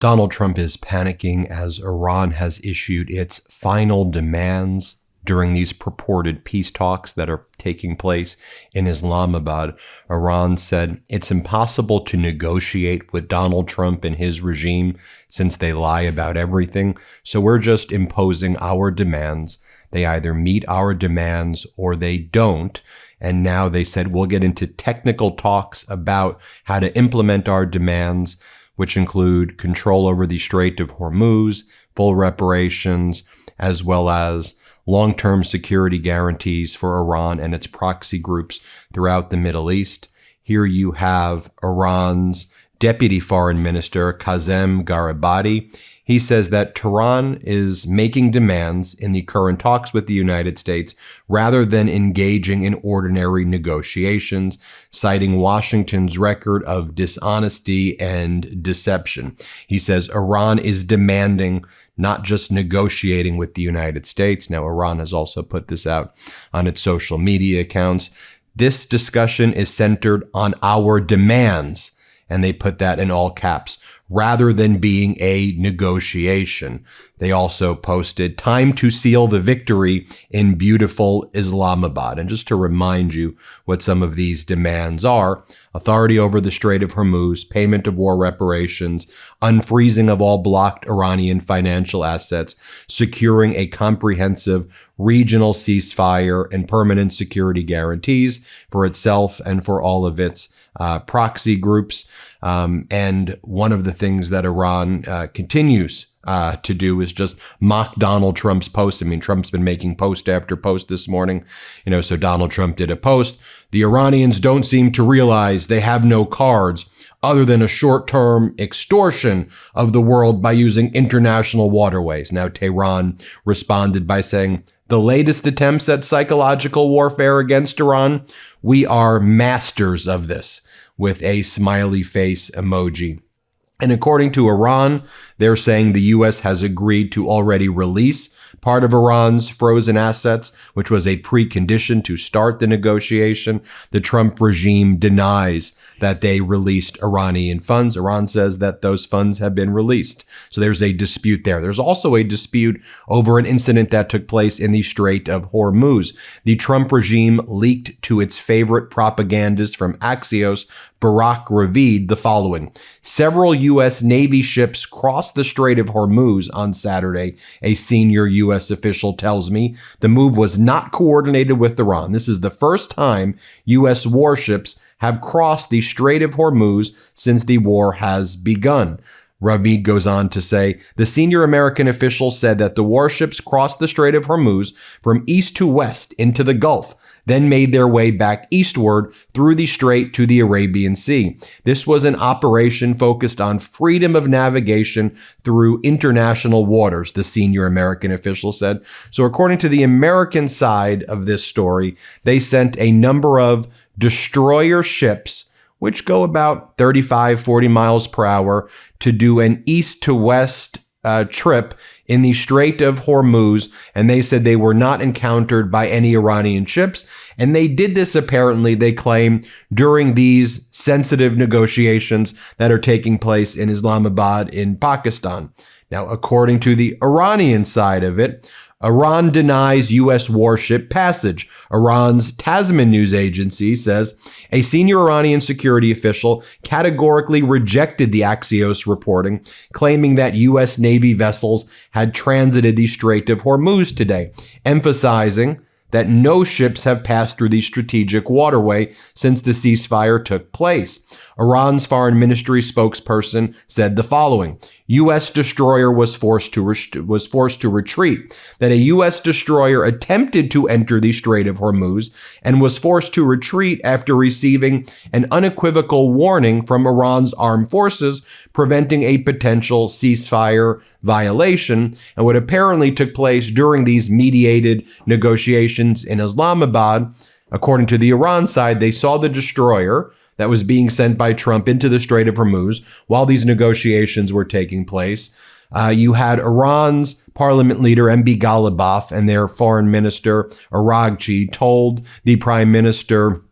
Donald Trump is panicking as Iran has issued its final demands during these purported peace talks that are taking place in Islamabad. Iran said it's impossible to negotiate with Donald Trump and his regime since they lie about everything. So we're just imposing our demands. They either meet our demands or they don't. And now they said we'll get into technical talks about how to implement our demands, which include control over the Strait of Hormuz, full reparations, as well as long-term security guarantees for Iran and its proxy groups throughout the Middle East. Here you have Iran's Deputy Foreign Minister, Kazem Garibati. He says that Tehran is making demands in the current talks with the United States rather than engaging in ordinary negotiations, citing Washington's record of dishonesty and deception. He says Iran is demanding, not just negotiating with the United States. Now, Iran has also put this out on its social media accounts. This discussion is centered on our demands, and they put that in all caps, rather than being a negotiation. They also posted, "Time to seal the victory in beautiful Islamabad." And just to remind you what some of these demands are: authority over the Strait of Hormuz, payment of war reparations, unfreezing of all blocked Iranian financial assets, securing a comprehensive regional ceasefire and permanent security guarantees for itself and for all of its proxy groups. And one of the things that Iran continues to do is just mock Donald Trump's post. I mean, Trump's been making post after post this morning. So Donald Trump did a post. The Iranians don't seem to realize they have no cards other than a short-term extortion of the world by using international waterways. Now, Tehran responded by saying, the latest attempts at psychological warfare against Iran, we are masters of this, with a smiley face emoji. And according to Iran, they're saying the U.S. has agreed to already release part of Iran's frozen assets, which was a precondition to start the negotiation. The Trump regime denies that they released Iranian funds. Iran says that those funds have been released. So there's a dispute there. There's also a dispute over an incident that took place in the Strait of Hormuz. The Trump regime leaked to its favorite propagandist from Axios, Barack Ravid, the following: several U.S. Navy ships crossed the Strait of Hormuz on Saturday, a senior U.S. official tells me. The move was not coordinated with Iran. This is the first time U.S. warships have crossed the Strait of Hormuz since the war has begun. Ravid goes on to say, the senior American official said that the warships crossed the Strait of Hormuz from east to west into the Gulf, then made their way back eastward through the strait to the Arabian Sea. This was an operation focused on freedom of navigation through international waters, the senior American official said. So according to the American side of this story, they sent a number of destroyer ships, which go about 35, 40 miles per hour, to do an east to west trip in the Strait of Hormuz. And they said they were not encountered by any Iranian ships. And they did this, apparently, they claim, during these sensitive negotiations that are taking place in Islamabad in Pakistan. Now, according to the Iranian side of it, Iran denies U.S. warship passage. Iran's Tasman news agency says a senior Iranian security official categorically rejected the Axios reporting, claiming that U.S. Navy vessels had transited the Strait of Hormuz today, emphasizing that no ships have passed through the strategic waterway since the ceasefire took place. Iran's foreign ministry spokesperson said the following: U.S. destroyer was forced to retreat, that a U.S. destroyer attempted to enter the Strait of Hormuz and was forced to retreat after receiving an unequivocal warning from Iran's armed forces, preventing a potential ceasefire violation, and what apparently took place during these mediated negotiations in Islamabad. According to the Iran side, they saw the destroyer that was being sent by Trump into the Strait of Hormuz while these negotiations were taking place. You had Iran's parliament leader, MB Ghalibaf, and their foreign minister, Araghchi, told the prime minister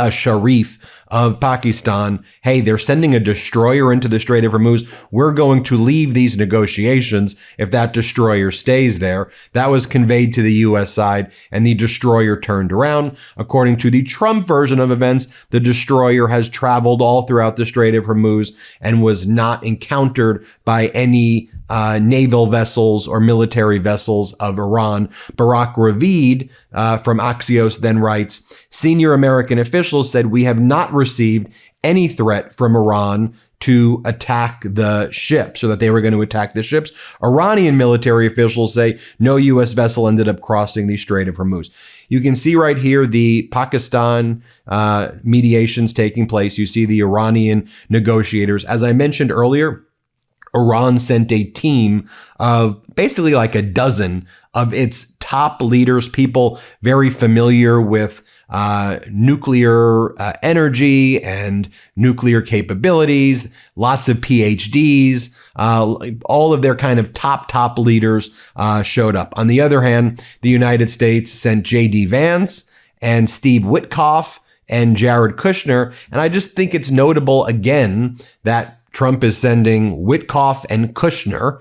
Sharif of Pakistan, hey, they're sending a destroyer into the Strait of Hormuz. We're going to leave these negotiations if that destroyer stays there. That was conveyed to the U.S. side, and the destroyer turned around. According to the Trump version of events, the destroyer has traveled all throughout the Strait of Hormuz and was not encountered by any naval vessels or military vessels of Iran. Barak Ravid from Axios then writes, senior American officials said we have not received any threat from Iran to attack the ships, or that they were going to attack the ships. Iranian military officials say no U.S. vessel ended up crossing the Strait of Hormuz. You can see right here the Pakistan mediations taking place. You see the Iranian negotiators. As I mentioned earlier, Iran sent a team of basically like a dozen of its top leaders, people very familiar with nuclear energy and nuclear capabilities, lots of PhDs, all of their kind of top leaders showed up. On the other hand, the United States sent J.D. Vance and Steve Witkoff and Jared Kushner. And I just think it's notable again that Trump is sending Witkoff and Kushner,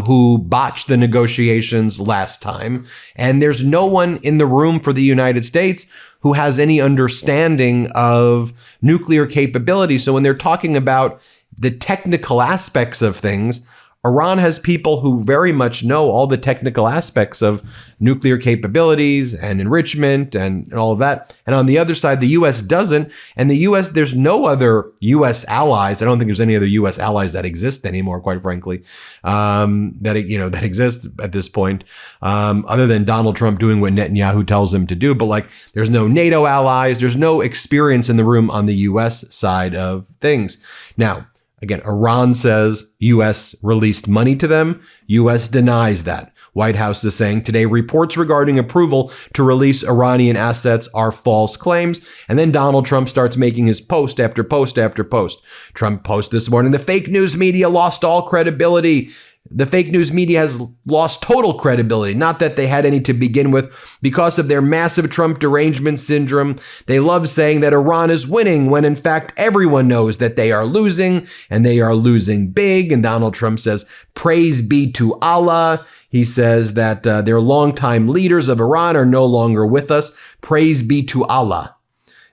who botched the negotiations last time. And there's no one in the room for the United States who has any understanding of nuclear capability. So when they're talking about the technical aspects of things, Iran has people who very much know all the technical aspects of nuclear capabilities and enrichment and all of that. And on the other side, the U.S. doesn't. And the U.S., there's no other U.S. allies. I don't think there's any other U.S. allies that exist anymore, quite frankly, that exist at this point, other than Donald Trump doing what Netanyahu tells him to do. But like, there's no NATO allies. There's no experience in the room on the U.S. side of things. Now, again, Iran says U.S. released money to them. U.S. denies that. White House is saying today reports regarding approval to release Iranian assets are false claims. And then Donald Trump starts making his post after post after post. Trump post this morning, the fake news media lost all credibility. The fake news media has lost total credibility, not that they had any to begin with, because of their massive Trump derangement syndrome. They love saying that Iran is winning when in fact everyone knows that they are losing, and they are losing big. And Donald Trump says, praise be to Allah. He says that their longtime leaders of Iran are no longer with us. Praise be to Allah.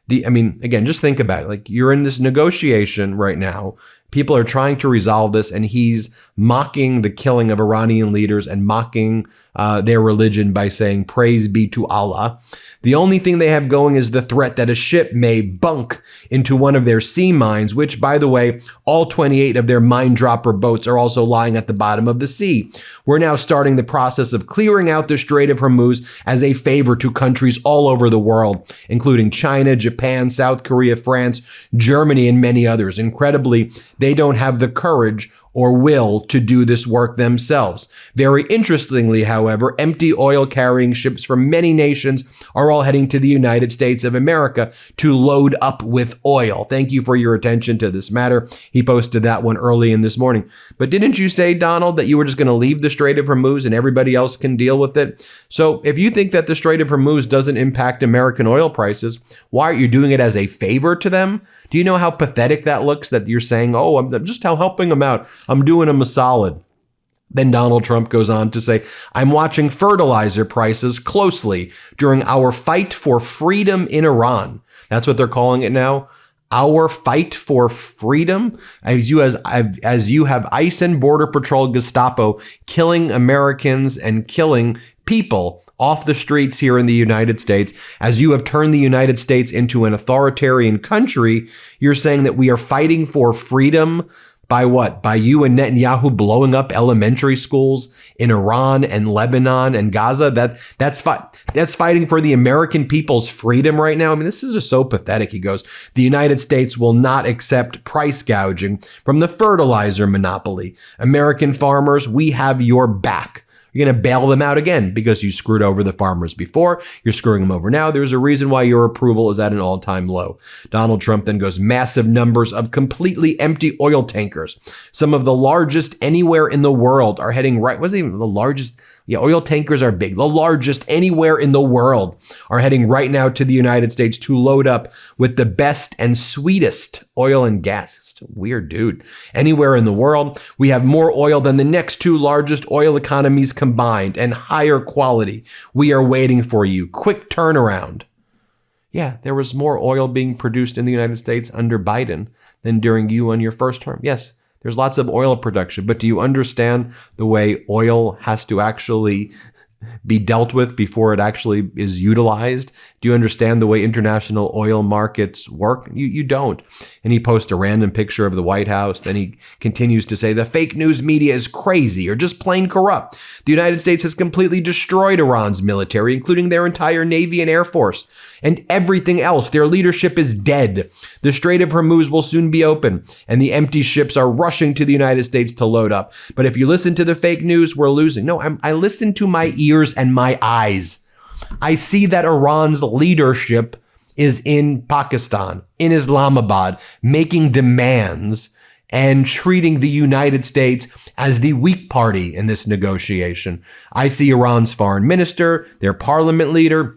Again, just think about it. Like, you're in this negotiation right now. People are trying to resolve this, and he's mocking the killing of Iranian leaders and mocking their religion by saying, praise be to Allah. The only thing they have going is the threat that a ship may bunk into one of their sea mines, which, by the way, all 28 of their mine dropper boats are also lying at the bottom of the sea. We're now starting the process of clearing out the Strait of Hormuz as a favor to countries all over the world, including China, Japan, South Korea, France, Germany, and many others. Incredibly, they don't have the courage or will to do this work themselves. Very interestingly, however, empty oil-carrying ships from many nations are all heading to the United States of America to load up with oil. Thank you for your attention to this matter. He posted that one early in this morning. But didn't you say, Donald, that you were just going to leave the Strait of Hormuz and everybody else can deal with it? So if you think that the Strait of Hormuz doesn't impact American oil prices, why aren't you doing it as a favor to them? Do you know how pathetic that looks, that you're saying, oh, I'm just helping them out. I'm doing them a solid. Then Donald Trump goes on to say, I'm watching fertilizer prices closely during our fight for freedom in Iran. That's what they're calling it now. Our fight for freedom, as you have ICE and Border Patrol, Gestapo killing Americans and killing people off the streets here in the United States, as you have turned the United States into an authoritarian country. You're saying that we are fighting for freedom by what? By you and Netanyahu blowing up elementary schools in Iran and Lebanon and Gaza? That's fighting for the American people's freedom right now. I mean, this is just so pathetic. He goes, the United States will not accept price gouging from the fertilizer monopoly. American farmers, we have your back. You're going to bail them out again because you screwed over the farmers before. You're screwing them over now. There's a reason why your approval is at an all-time low. Donald Trump then goes, massive numbers of completely empty oil tankers. Some of the largest anywhere in the world are heading right. Wasn't even the largest. Yeah, oil tankers are big. The largest anywhere in the world are heading right now to the United States to load up with the best and sweetest oil and gas. It's a weird dude. Anywhere in the world, we have more oil than the next two largest oil economies combined and higher quality. We are waiting for you. Quick turnaround. Yeah, there was more oil being produced in the United States under Biden than during you on your first term. Yes. There's lots of oil production, but do you understand the way oil has to actually be dealt with before it actually is utilized? Do you understand the way international oil markets work? You don't. And he posts a random picture of the White House. Then he continues to say the fake news media is crazy or just plain corrupt. The United States has completely destroyed Iran's military, including their entire Navy and Air Force. And everything else. Their leadership is dead. The Strait of Hormuz will soon be open, and the empty ships are rushing to the United States to load up. But if you listen to the fake news, we're losing. No, I listen to my ears and my eyes. I see that Iran's leadership is in Pakistan, in Islamabad, making demands and treating the United States as the weak party in this negotiation. I see Iran's foreign minister, their parliament leader.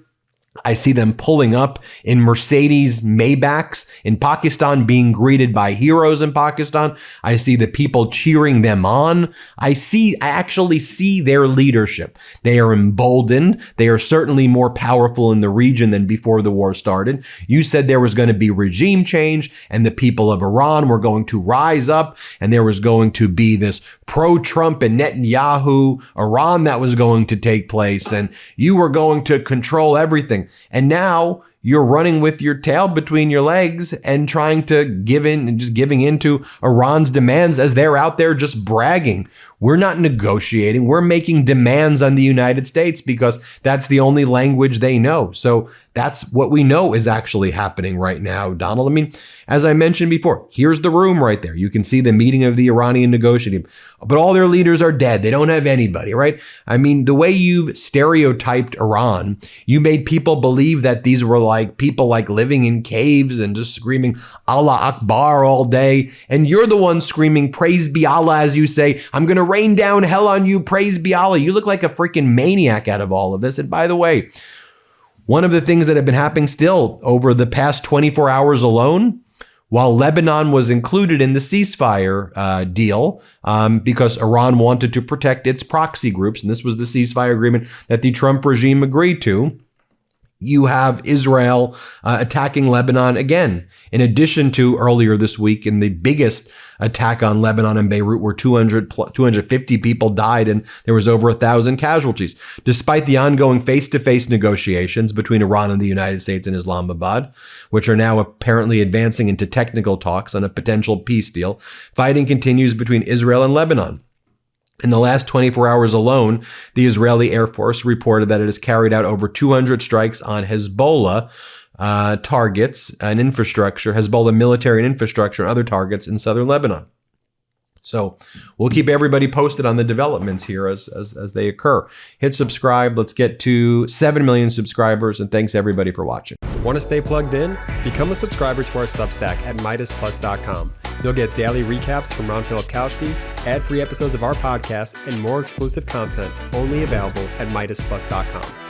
I see them pulling up in Mercedes Maybachs in Pakistan, being greeted by heroes in Pakistan. I see the people cheering them on. I actually see their leadership. They are emboldened. They are certainly more powerful in the region than before the war started. You said there was going to be regime change and the people of Iran were going to rise up and there was going to be this pro-Trump and Netanyahu Iran that was going to take place and you were going to control everything. And now you're running with your tail between your legs and trying to give in and just giving into Iran's demands as they're out there just bragging. We're not negotiating. We're making demands on the United States because that's the only language they know. So that's what we know is actually happening right now, Donald. I mean, as I mentioned before, here's the room right there. You can see the meeting of the Iranian negotiating, but all their leaders are dead. They don't have anybody, right? I mean, the way you've stereotyped Iran, you made people believe that these were like people like living in caves and just screaming Allah Akbar all day. And you're the one screaming, praise be Allah, as you say, I'm going to rain down hell on you, praise be Allah. You look like a freaking maniac out of all of this. And by the way, one of the things that have been happening still over the past 24 hours alone, while Lebanon was included in the ceasefire deal because Iran wanted to protect its proxy groups, and this was the ceasefire agreement that the Trump regime agreed to, you have Israel attacking Lebanon again, in addition to earlier this week in the biggest attack on Lebanon and Beirut where 250 people died and there was over 1,000 casualties. Despite the ongoing face-to-face negotiations between Iran and the United States and Islamabad, which are now apparently advancing into technical talks on a potential peace deal, fighting continues between Israel and Lebanon. In the last 24 hours alone, the Israeli Air Force reported that it has carried out over 200 strikes on Hezbollah targets and infrastructure, Hezbollah military and infrastructure and other targets in southern Lebanon. So we'll keep everybody posted on the developments here as they occur. Hit subscribe. Let's get to 7 million subscribers. And thanks everybody for watching. Want to stay plugged in? Become a subscriber to our Substack at MeidasPlus.com. You'll get daily recaps from Ron Filipkowski, ad-free episodes of our podcast, and more exclusive content only available at MeidasPlus.com.